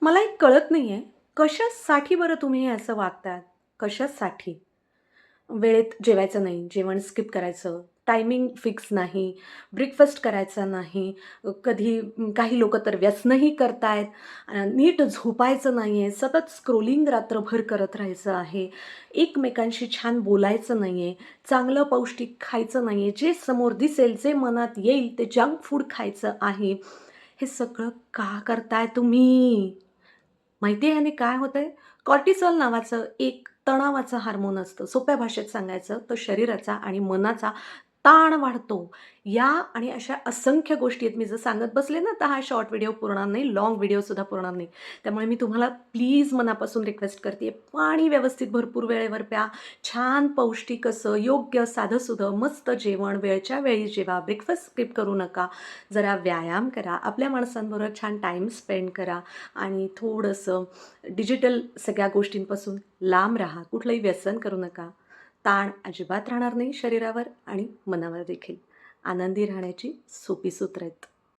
मला एक कळत नाहीये, कशासाठी बरं तुम्ही हे असं वागताय? कशासाठी? वेळेत जेवायचं नाही, जेवण स्किप करायचं, टायमिंग फिक्स नाही, ब्रेकफास्ट करायचा नाही, कधी काही लोकं तर व्यसनही करतायत, नीट झोपायचं नाहीये, सतत स्क्रोलिंग रात्रभर करत राहायचं आहे, एकमेकांशी छान बोलायचं नाहीये, चांगलं पौष्टिक खायचं नाहीये, जे समोर दिसेल, जे मनात येईल ते जंक फूड खायचं आहे. हे सगळं का करताय तुम्ही? माहिती आहे ह्याने काय होतंय? कॉर्टिसॉल नावाचं एक तणावाचं हार्मोन असतं. सोप्या भाषेत सांगायचं तर शरीराचा आणि मनाचा ताण वाढतो. या आणि अशा असंख्य गोष्टी आहेत. मी जर सांगत बसले ना, तर हा शॉर्ट व्हिडिओ पुरणार नाही, लाँग व्हिडिओसुद्धा पुरणार नाही. त्यामुळे मी तुम्हाला प्लीज मनापासून रिक्वेस्ट करते पाणी व्यवस्थित भरपूर वेळेवर प्या. छान पौष्टिक असं, योग्य साधंसुधं मस्त जेवण वेळच्या वेळी जेवा. ब्रेकफास्ट स्किप करू नका. जरा व्यायाम करा. आपल्या माणसांबरोबर छान टाईम स्पेंड करा आणि थोडंसं डिजिटल सगळ्या गोष्टींपासून लांब राहा. कुठलंही व्यसन करू नका. ताण अजिबात राहणार नाही शरीरावर आणि मनावर देखील. आनंदी राहण्याची सोपी सूत्र आहेत.